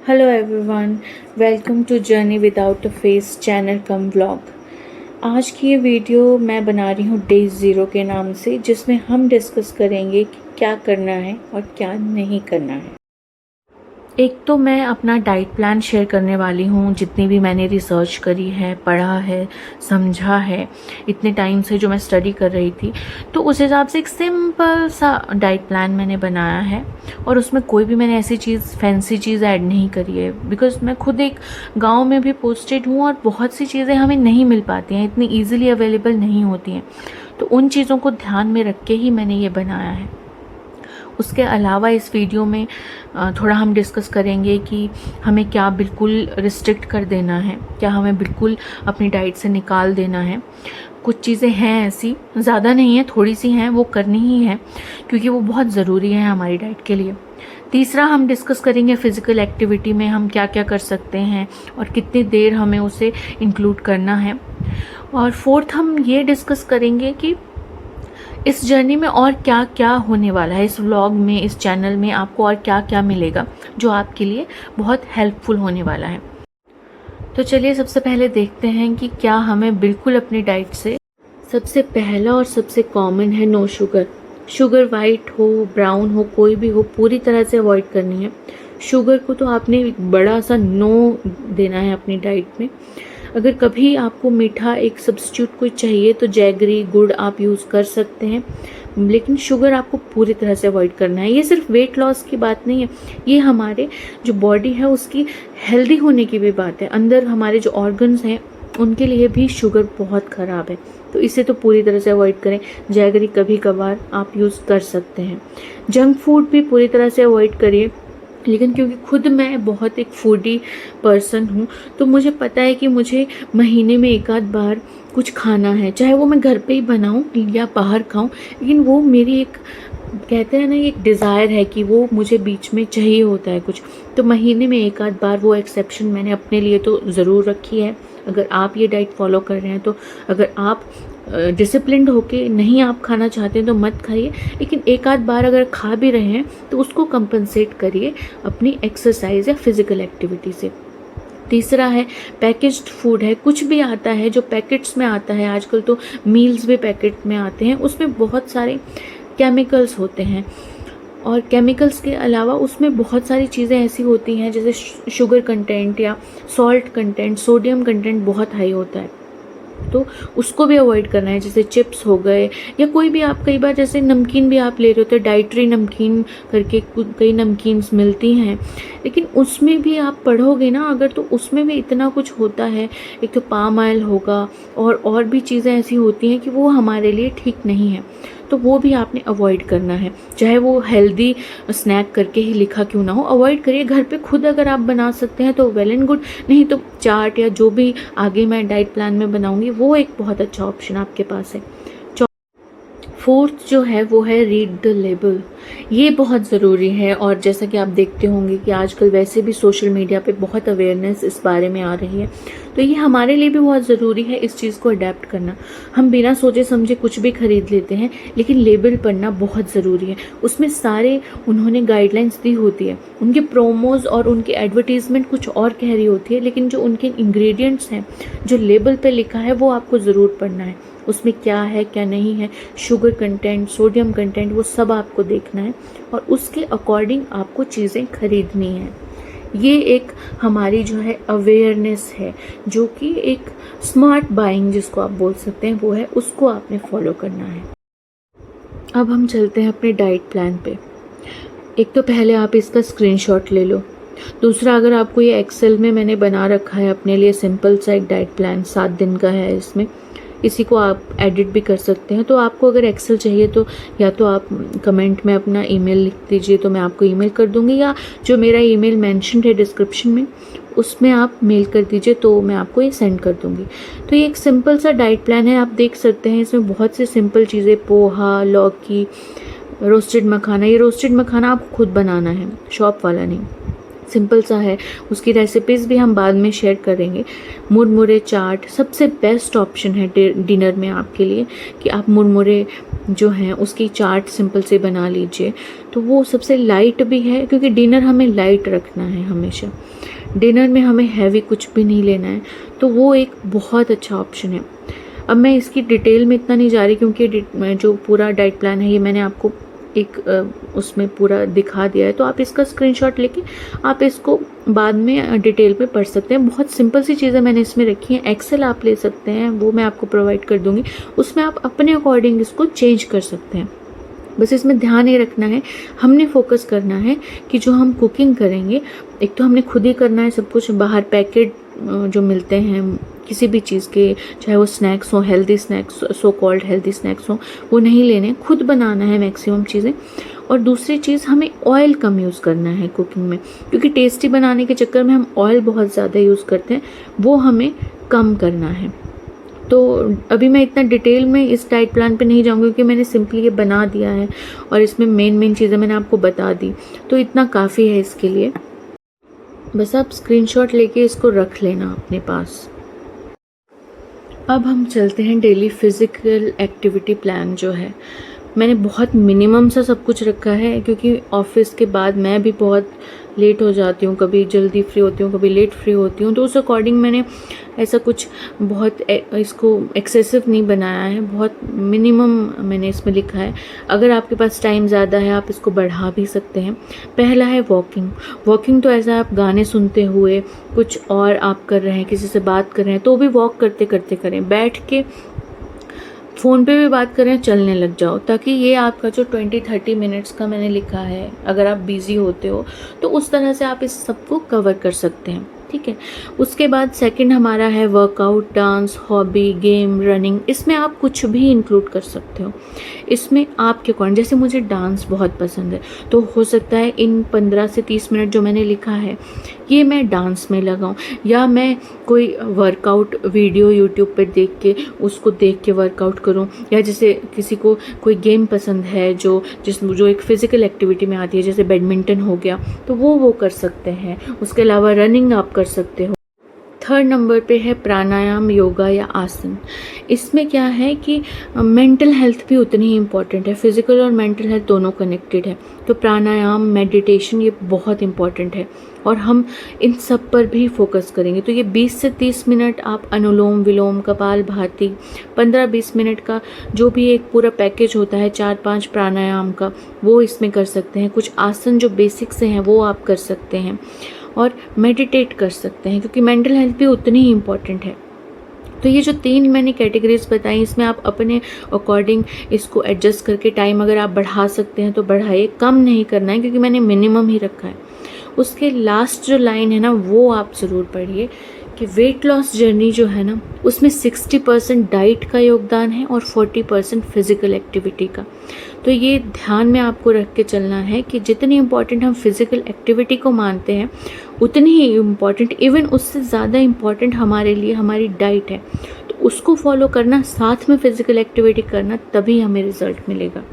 Hello everyone, welcome to journey without a face channel cum vlog. आज की ये video मैं बना रही हूँ डे ज़ीरो के नाम से, जिसमें हम डिस्कस करेंगे कि क्या करना है और क्या नहीं करना है। एक तो मैं अपना डाइट प्लान शेयर करने वाली हूँ, जितनी भी मैंने रिसर्च करी है, पढ़ा है, समझा है इतने टाइम से जो मैं स्टडी कर रही थी, तो उस हिसाब से एक सिंपल सा डाइट प्लान मैंने बनाया है। और उसमें कोई भी मैंने ऐसी चीज़ फैंसी चीज़ ऐड नहीं करी है, बिकॉज़ मैं खुद एक गांव में भी पोस्टेड हूँ और बहुत सी चीज़ें हमें नहीं मिल पाती हैं, इतनी ईजिली अवेलेबल नहीं होती हैं। तो उन चीज़ों को ध्यान में रख के ही मैंने ये बनाया है। उसके अलावा इस वीडियो में थोड़ा हम डिस्कस करेंगे कि हमें क्या बिल्कुल रिस्ट्रिक्ट कर देना है, क्या हमें बिल्कुल अपनी डाइट से निकाल देना है। कुछ चीज़ें हैं ऐसी, ज़्यादा नहीं है, थोड़ी सी हैं, वो करनी ही है क्योंकि वो बहुत ज़रूरी है हमारी डाइट के लिए। तीसरा हम डिस्कस करेंगे फ़िज़िकल एक्टिविटी में हम क्या क्या कर सकते हैं और कितनी देर हमें उसे इंक्लूड करना है। और फोर्थ हम ये डिस्कस करेंगे कि इस जर्नी में और क्या क्या होने वाला है, इस व्लॉग में, इस चैनल में आपको और क्या क्या मिलेगा जो आपके लिए बहुत हेल्पफुल होने वाला है। तो चलिए सबसे पहले देखते हैं कि क्या हमें बिल्कुल अपनी डाइट से। सबसे पहला और सबसे कॉमन है नो शुगर। शुगर वाइट हो, ब्राउन हो, कोई भी हो, पूरी तरह से अवॉइड करनी है। शुगर को तो आपने एक बड़ा सा नो देना है अपनी डाइट में। अगर कभी आपको मीठा एक सब्स्टिट्यूट कोई चाहिए तो जैगरी, गुड़ आप यूज़ कर सकते हैं, लेकिन शुगर आपको पूरी तरह से अवॉइड करना है। ये सिर्फ वेट लॉस की बात नहीं है, ये हमारे जो बॉडी है उसकी हेल्दी होने की भी बात है। अंदर हमारे जो ऑर्गन्स हैं उनके लिए भी शुगर बहुत ख़राब है, तो इसे तो पूरी तरह से अवॉइड करें। जैगरी कभी कभार आप यूज़ कर सकते हैं। जंक फूड भी पूरी तरह से अवॉइड करिए, लेकिन क्योंकि खुद मैं बहुत एक फूडी पर्सन हूँ, तो मुझे पता है कि मुझे महीने में एक आध बार कुछ खाना है, चाहे वो मैं घर पे ही बनाऊँ या बाहर खाऊँ, लेकिन वो मेरी एक, कहते हैं ना, एक डिज़ायर है कि वो मुझे बीच में चाहिए होता है कुछ। तो महीने में एक आध बार वो एक्सेप्शन मैंने अपने लिए तो ज़रूर रखी है। अगर आप ये डाइट फॉलो कर रहे हैं तो, अगर आप डिसिप्लिन्ड होके नहीं आप खाना चाहते हैं तो मत खाइए, लेकिन एक आध बार अगर खा भी रहे हैं तो उसको कंपनसेट करिए अपनी एक्सरसाइज या फिज़िकल एक्टिविटी से। तीसरा है पैकेज्ड फूड है, कुछ भी आता है जो पैकेट्स में आता है, आजकल तो मील्स भी पैकेट में आते हैं, उसमें बहुत सारे केमिकल्स होते हैं। और केमिकल्स के अलावा उसमें बहुत सारी चीज़ें ऐसी होती हैं जैसे शुगर कंटेंट या सॉल्ट कंटेंट, सोडियम कंटेंट बहुत हाई होता है, तो उसको भी अवॉइड करना है। जैसे चिप्स हो गए या कोई भी, आप कई बार जैसे नमकीन भी आप ले रहे होते हैं, डाइटरी नमकीन करके कई नमकीन्स मिलती हैं, लेकिन उसमें भी आप पढ़ोगे ना अगर, तो उसमें भी इतना कुछ होता है। एक तो पाम ऑयल होगा और भी चीज़ें ऐसी होती हैं कि वो हमारे लिए ठीक नहीं है, तो वो भी आपने अवॉइड करना है। चाहे वो हेल्दी स्नैक करके ही लिखा क्यों ना हो, अवॉइड करिए। घर पे खुद अगर आप बना सकते हैं तो वेल एंड गुड, नहीं तो चाट या जो भी आगे मैं डाइट प्लान में बनाऊंगी वो एक बहुत अच्छा ऑप्शन आपके पास है। फोर्थ जो है वो है रीड द लेबल। ये बहुत ज़रूरी है, और जैसा कि आप देखते होंगे कि आजकल वैसे भी सोशल मीडिया पे बहुत अवेयरनेस इस बारे में आ रही है, तो ये हमारे लिए भी बहुत ज़रूरी है इस चीज़ को अडेप्ट करना। हम बिना सोचे समझे कुछ भी खरीद लेते हैं, लेकिन लेबल पढ़ना बहुत ज़रूरी है। उसमें सारे उन्होंने गाइडलाइंस दी होती है, उनके प्रोमोज और उनकी एडवर्टीजमेंट कुछ और कह रही होती है, लेकिन जो उनके इंग्रेडिएंट्स हैं, जो लेबल पे लिखा है, वो आपको ज़रूर पढ़ना है। उसमें क्या है क्या नहीं है, शुगर कंटेंट, सोडियम कंटेंट, वो सब आपको देखना है और उसके अकॉर्डिंग आपको चीज़ें खरीदनी है। ये एक हमारी जो है अवेयरनेस है, जो कि एक स्मार्ट बाइंग जिसको आप बोल सकते हैं वो है, उसको आपने फॉलो करना है। अब हम चलते हैं अपने डाइट प्लान पे। एक तो पहले आप इसका स्क्रीनशॉट ले लो। दूसरा, अगर आपको ये एक्सेल में मैंने बना रखा है अपने लिए सिंपल सा एक डाइट प्लान, 7 दिन का है, इसमें इसी को आप एडिट भी कर सकते हैं। तो आपको अगर एक्सेल चाहिए तो या तो आप कमेंट में अपना ईमेल लिख दीजिए, तो मैं आपको ईमेल कर दूंगी, या जो मेरा ईमेल मेंशन्ड है डिस्क्रिप्शन में उसमें आप मेल कर दीजिए तो मैं आपको ये सेंड कर दूंगी। तो ये एक सिंपल सा डाइट प्लान है, आप देख सकते हैं। इसमें बहुत सी सिंपल चीज़ें, पोहा, लौकी, रोस्टेड मखाना। ये रोस्टेड मखाना आपको खुद बनाना है, शॉप वाला नहीं। सिंपल सा है, उसकी रेसिपीज़ भी हम बाद में शेयर करेंगे। मुरमुरे चाट सबसे बेस्ट ऑप्शन है डिनर में आपके लिए, कि आप मुरमुरे जो हैं उसकी चाट सिंपल से बना लीजिए। तो वो सबसे लाइट भी है, क्योंकि डिनर हमें लाइट रखना है हमेशा, डिनर में हमें हैवी कुछ भी नहीं लेना है, तो वो एक बहुत अच्छा ऑप्शन है। अब मैं इसकी डिटेल में इतना नहीं जा रही, क्योंकि जो पूरा डाइट प्लान है ये मैंने आपको एक उसमें पूरा दिखा दिया है, तो आप इसका स्क्रीनशॉट लेके आप इसको बाद में डिटेल पे पढ़ सकते हैं। बहुत सिंपल सी चीज़ें मैंने इसमें रखी हैं। एक्सेल आप ले सकते हैं, वो मैं आपको प्रोवाइड कर दूँगी, उसमें आप अपने अकॉर्डिंग इसको चेंज कर सकते हैं। बस इसमें ध्यान ये रखना है, हमने फोकस करना है कि जो हम कुकिंग करेंगे, एक तो हमने खुद ही करना है सब कुछ। बाहर पैकेट जो मिलते हैं किसी भी चीज़ के, चाहे वो स्नैक्स हो, healthy snacks, so called healthy snacks हो, वो नहीं लेने, खुद बनाना है मैक्सिमम चीज़ें। और दूसरी चीज़, हमें ऑयल कम यूज़ करना है कुकिंग में, क्योंकि टेस्टी बनाने के चक्कर में हम ऑयल बहुत ज़्यादा यूज़ करते हैं, वो हमें कम करना है। तो अभी मैं इतना डिटेल में इस डाइट प्लान पे नहीं जाऊँगी, क्योंकि मैंने सिंपली ये बना दिया है और इसमें मेन चीज़ें मैंने आपको बता दी, तो इतना काफ़ी है इसके लिए। बस आप स्क्रीनशॉट लेके इसको रख लेना अपने पास। अब हम चलते हैं डेली फिज़िकल एक्टिविटी प्लान जो है। मैंने बहुत मिनिमम सा सब कुछ रखा है, क्योंकि ऑफिस के बाद मैं भी बहुत लेट हो जाती हूँ, कभी जल्दी फ्री होती हूँ, कभी लेट फ्री होती हूँ, तो उस अकॉर्डिंग मैंने ऐसा कुछ बहुत इसको एक्सेसिव नहीं बनाया है, बहुत मिनिमम मैंने इसमें लिखा है। अगर आपके पास टाइम ज़्यादा है आप इसको बढ़ा भी सकते हैं। पहला है वॉकिंग। वॉकिंग तो ऐसा आप गाने सुनते हुए, कुछ और आप कर रहे हैं, किसी से बात कर रहे हैं, तो भी वॉक करते करते करें। बैठ के फ़ोन पे भी बात करें, चलने लग जाओ, ताकि ये आपका जो 20-30 मिनट्स का मैंने लिखा है, अगर आप बिज़ी होते हो तो उस तरह से आप इस सबको कवर कर सकते हैं। ठीक है। उसके बाद सेकंड हमारा है workout, dance, hobby, game, running. इसमें आप कुछ भी इंक्लूड कर सकते हो। इसमें आपके अकॉर्डिंग, जैसे मुझे डांस बहुत पसंद है, तो हो सकता है इन 15 से 30 मिनट जो मैंने लिखा है ये मैं डांस में लगाऊं, या मैं कोई वर्कआउट वीडियो यूट्यूब पर देख के वर्कआउट करूं, या जैसे किसी को कोई गेम पसंद है जो एक फिज़िकल एक्टिविटी में आती है, जैसे बैडमिंटन हो गया, तो वो कर सकते हैं। उसके अलावा रनिंग आप कर सकते हो। थर्ड नंबर पे है प्राणायाम, योगा या आसन। इसमें क्या है कि मेंटल हेल्थ भी उतनी ही इम्पॉर्टेंट है, फिजिकल और मेंटल हेल्थ दोनों कनेक्टेड है। तो प्राणायाम, मेडिटेशन, ये बहुत इम्पॉर्टेंट है और हम इन सब पर भी फोकस करेंगे। तो ये 20 से 30 मिनट आप अनुलोम विलोम, कपालभाति, 15-20 मिनट का जो भी एक पूरा पैकेज होता है 4-5 प्राणायाम का, वो इसमें कर सकते हैं। कुछ आसन जो बेसिक से हैं वो आप कर सकते हैं और मेडिटेट कर सकते हैं, क्योंकि मेंटल हेल्थ भी उतनी ही इम्पॉर्टेंट है। तो ये जो 3 मैंने कैटेगरीज बताई, इसमें आप अपने अकॉर्डिंग इसको एडजस्ट करके टाइम अगर आप बढ़ा सकते हैं तो बढ़ाइए, कम नहीं करना है, क्योंकि मैंने मिनिमम ही रखा है। उसके लास्ट जो लाइन है ना, वो आप ज़रूर पढ़िए कि वेट लॉस जर्नी जो है ना, उसमें 60% डाइट का योगदान है और 40% फिज़िकल एक्टिविटी का। तो ये ध्यान में आपको रख के चलना है कि जितनी इम्पॉर्टेंट हम फिज़िकल एक्टिविटी को मानते हैं, उतनी ही इम्पॉर्टेंट, इवन उससे ज़्यादा इम्पॉर्टेंट हमारे लिए हमारी डाइट है। तो उसको फॉलो करना, साथ में फिज़िकल एक्टिविटी करना, तभी हमें रिज़ल्ट मिलेगा।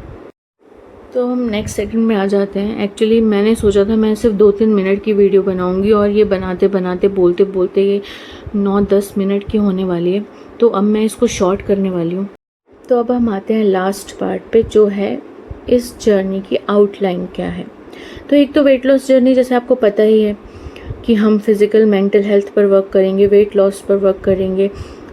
तो हम नेक्स्ट सेकंड में आ जाते हैं। एक्चुअली मैंने सोचा था मैं सिर्फ 2-3 मिनट की वीडियो बनाऊंगी, और ये बनाते बनाते बोलते बोलते ये 9-10 मिनट की होने वाली है, तो अब मैं इसको शॉर्ट करने वाली हूँ। तो अब हम आते हैं लास्ट पार्ट पे, जो है इस जर्नी की आउटलाइन क्या है। तो एक तो वेट लॉस जर्नी, जैसे आपको पता ही है कि हम फिज़िकल मेंटल हेल्थ पर वर्क करेंगे, वेट लॉस पर वर्क करेंगे,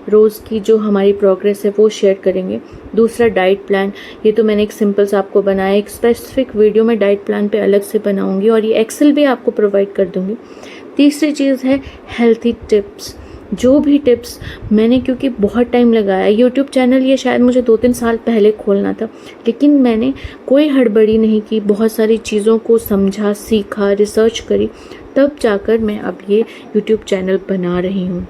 रोज़ की जो हमारी प्रोग्रेस है वो शेयर करेंगे। दूसरा डाइट प्लान, ये तो मैंने एक सिंपल सा आपको बनाया, एक स्पेसिफिक वीडियो में डाइट प्लान पे अलग से बनाऊंगी और ये एक्सेल भी आपको प्रोवाइड कर दूंगी। तीसरी चीज़ है हेल्थी टिप्स। जो भी टिप्स मैंने, क्योंकि बहुत टाइम लगाया यूट्यूब चैनल, ये शायद मुझे 2-3 साल पहले खोलना था, लेकिन मैंने कोई हड़बड़ी नहीं की, बहुत सारी चीज़ों को समझा, सीखा, रिसर्च करी, तब जाकर मैं अब ये यूट्यूब चैनल बना रही हूँ।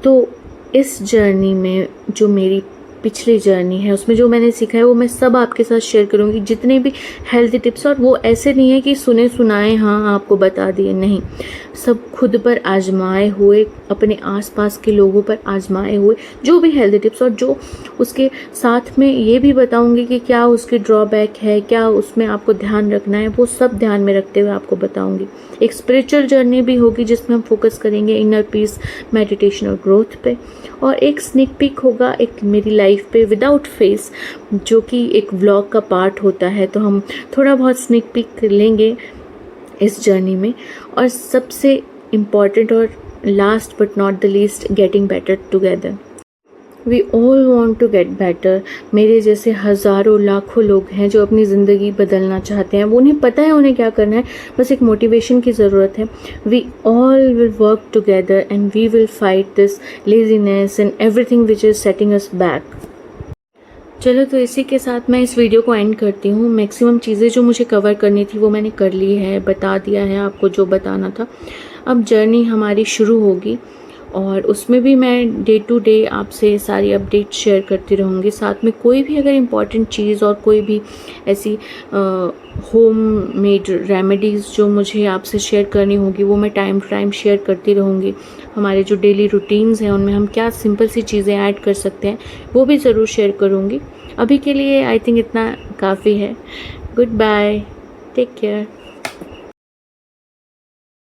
तो इस जर्नी में जो मेरी पिछली जर्नी है, उसमें जो मैंने सीखा है वो मैं सब आपके साथ शेयर करूँगी, जितने भी हेल्थी टिप्स। और वो ऐसे नहीं है कि सुने सुनाए हाँ आपको बता दिए, नहीं, सब खुद पर आजमाए हुए, अपने आसपास के लोगों पर आजमाए हुए जो भी हेल्दी टिप्स, और जो उसके साथ में ये भी बताऊंगी कि क्या उसके ड्रॉबैक है, क्या उसमें आपको ध्यान रखना है, वो सब ध्यान में रखते हुए आपको बताऊंगी। एक स्पिरिचुअल जर्नी भी होगी जिसमें हम फोकस करेंगे इनर पीस, मेडिटेशन और ग्रोथ पे, और एक स्निक पीक होगा एक मेरी लाइफ पे विदाउट फेस, जो कि एक व्लॉग का पार्ट होता है। तो हम थोड़ा बहुत स्निक पीक लेंगे इस जर्नी में। और सबसे इम्पॉर्टेंट और last but not the least, getting better together. We all want to get better. मेरे जैसे हज़ारों लाखों लोग हैं जो अपनी ज़िंदगी बदलना चाहते हैं, वो उन्हें पता है उन्हें क्या करना है, बस एक मोटिवेशन की ज़रूरत है। We all will work together and we will fight this laziness and everything which is setting us back. चलो, तो इसी के साथ मैं इस वीडियो को एंड करती हूँ। मैक्सिमम चीज़ें जो मुझे कवर करनी थी वो मैंने कर ली है, बता दिया है आपको जो बताना था। अब जर्नी हमारी शुरू होगी और उसमें भी मैं डे टू डे आपसे सारी अपडेट शेयर करती रहूँगी। साथ में कोई भी अगर इम्पॉर्टेंट चीज़ और कोई भी ऐसी होम मेड रेमेडीज़ जो मुझे आपसे शेयर करनी होगी वो मैं टाइम टू टाइम शेयर करती रहूँगी। हमारे जो डेली रूटीन्स हैं उनमें हम क्या सिंपल सी चीज़ें ऐड कर सकते हैं वो भी ज़रूर शेयर करूँगी। अभी के लिए आई थिंक इतना काफ़ी है। Goodbye, take care.